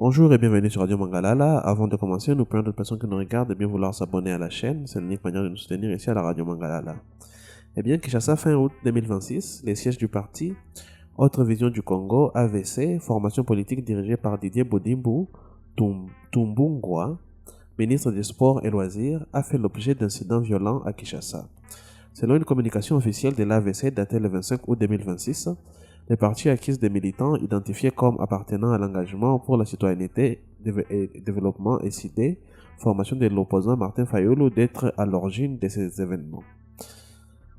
Bonjour et bienvenue sur Radio Mangalala. Avant de commencer, nous prions toute personne qui nous regarde de bien vouloir s'abonner à la chaîne. C'est l'unique manière de nous soutenir ici à la Radio Mangalala. Eh bien, Kinshasa, fin août 2026, les sièges du parti Autre Vision du Congo, AVC, formation politique dirigée par Didier Bodimbu Tumbungwa, ministre des Sports et Loisirs, a fait l'objet d'incidents violents à Kinshasa. Selon une communication officielle de l'AVC datée le 25 août 2026, le parti accuse des militants identifiés comme appartenant à l'engagement pour la citoyenneté et développement SID, formation de l'opposant Martin Fayulu, d'être à l'origine de ces événements.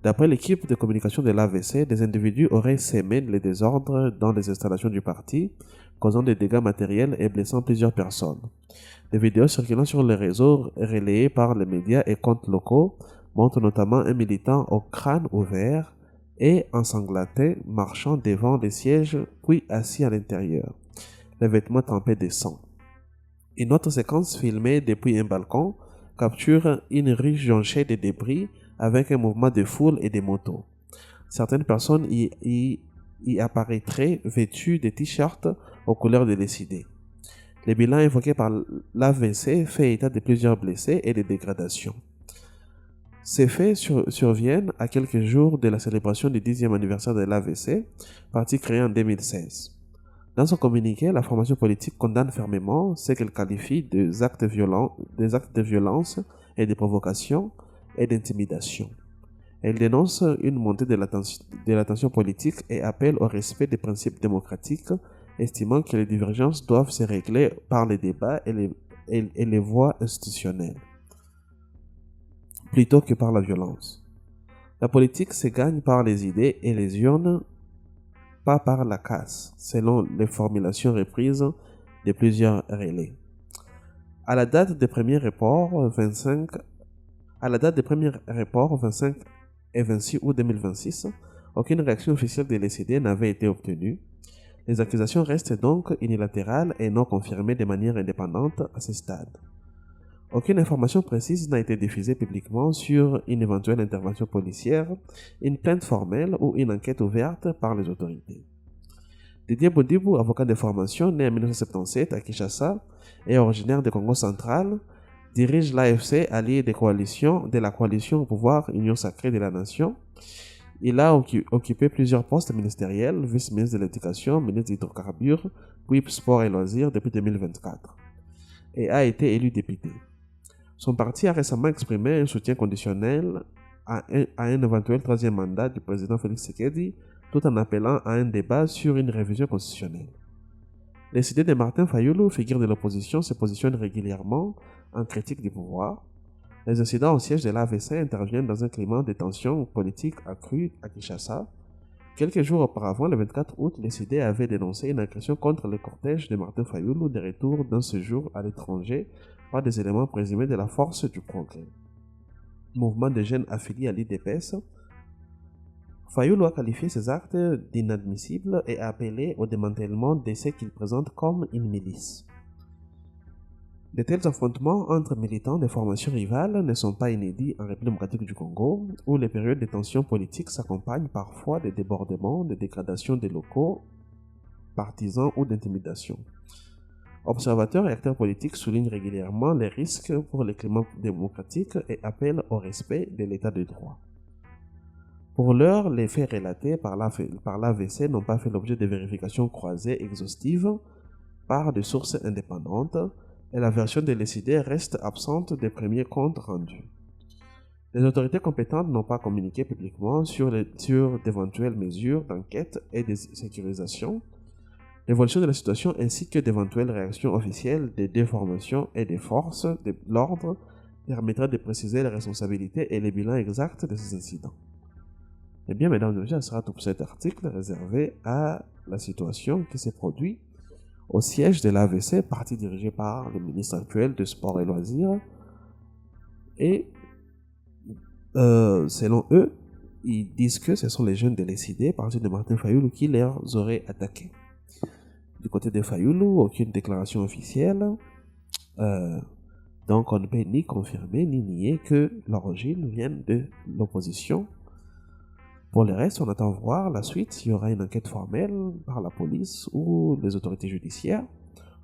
D'après l'équipe de communication de l'AVC, des individus auraient sémé les désordres dans les installations du parti, causant des dégâts matériels et blessant plusieurs personnes. Des vidéos circulant sur les réseaux relayées par les médias et comptes locaux montrent notamment un militant au crâne ouvert et ensanglanté marchant devant les sièges puis assis à l'intérieur, les vêtements trempés de sang. Une autre séquence filmée depuis un balcon capture une rue jonchée de débris avec un mouvement de foule et des motos. Certaines personnes y apparaîtraient vêtues de t-shirts aux couleurs de l'SID. Le bilan évoqué par l'AVC fait état de plusieurs blessés et de dégradations. Ces faits surviennent à quelques jours de la célébration du 10e anniversaire de l'AVC, parti créé en 2016. Dans son communiqué, la formation politique condamne fermement ce qu'elle qualifie des actes de violence et de provocation et d'intimidation. Elle dénonce une montée de la tension politique et appelle au respect des principes démocratiques, estimant que les divergences doivent se régler par les débats et les voies institutionnelles, plutôt que par la violence. La politique se gagne par les idées et les urnes, pas par la casse, selon les formulations reprises de plusieurs relais. À la date des premiers reports, 25 et 26 août 2026, aucune réaction officielle de l'SID n'avait été obtenue. Les accusations restent donc unilatérales et non confirmées de manière indépendante à ce stade. Aucune information précise n'a été diffusée publiquement sur une éventuelle intervention policière, une plainte formelle ou une enquête ouverte par les autorités. Didier Bodimbu, avocat de formation, né en 1977 à Kinshasa et originaire du Congo central, dirige l'AFC, allié de la coalition au pouvoir Union sacrée de la nation. Il a occupé plusieurs postes ministériels, vice-ministre de l'Éducation, ministre des Hydrocarbures, puis Sport et Loisirs depuis 2024, et a été élu député. Son parti a récemment exprimé un soutien conditionnel à un éventuel troisième mandat du président Félix Tshisekedi, tout en appelant à un débat sur une révision constitutionnelle. Les idées de Martin Fayulu, figure de l'opposition, se positionnent régulièrement en critique du pouvoir. Les incidents au siège de l'AVC interviennent dans un climat de tension politique accrue à Kinshasa. Quelques jours auparavant, le 24 août, les idées avaient dénoncé une agression contre le cortège de Martin Fayulu de retour d'un séjour à l'étranger par des éléments présumés de la force du progrès. Mouvement de jeunes affiliés à l'IDPS, Fayulu a qualifié ces actes d'inadmissibles et a appelé au démantèlement de ce qu'il présente comme une milice. De tels affrontements entre militants de formations rivales ne sont pas inédits en République démocratique du Congo, où les périodes de tension politique s'accompagnent parfois de débordements, de dégradations des locaux, partisans ou d'intimidation. Observateurs et acteurs politiques soulignent régulièrement les risques pour le climat démocratique et appellent au respect de l'état de droit. Pour l'heure, les faits relatés par l'AVC n'ont pas fait l'objet de vérifications croisées exhaustives par des sources indépendantes, et la version de l'SID reste absente des premiers comptes rendus. Les autorités compétentes n'ont pas communiqué publiquement sur d'éventuelles mesures d'enquête et de sécurisation, l'évolution de la situation ainsi que d'éventuelles réactions officielles des deux formations et des forces de l'ordre permettra de préciser les responsabilités et les bilans exacts de ces incidents. Eh bien, mesdames et messieurs, ce sera tout pour cet article réservé à la situation qui s'est produite au siège de l'AVC, parti dirigé par le ministre actuel de Sport et Loisirs. Et selon eux, ils disent que ce sont les jeunes de l'SID, parti de Martin Fayulu, qui les auraient attaqués. Du côté de Fayulu, aucune déclaration officielle. Donc on ne peut ni confirmer ni nier que l'origine vienne de l'opposition. Pour le reste, on attend voir la suite s'il y aura une enquête formelle par la police ou les autorités judiciaires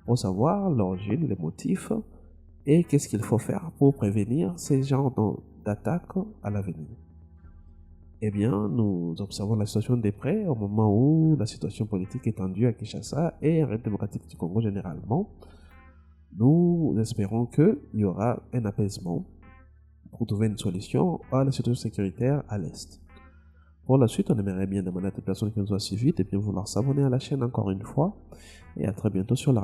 pour savoir l'origine, les motifs et qu'est-ce qu'il faut faire pour prévenir ces genres d'attaques à l'avenir. Eh bien, nous observons la situation de près au moment où la situation politique est tendue à Kinshasa et en République démocratique du Congo généralement. Nous espérons qu'il y aura un apaisement pour trouver une solution à la situation sécuritaire à l'Est. Pour la suite, on aimerait bien demander à toute personne qui nous a suivis de bien vouloir s'abonner à la chaîne encore une fois et à très bientôt sur la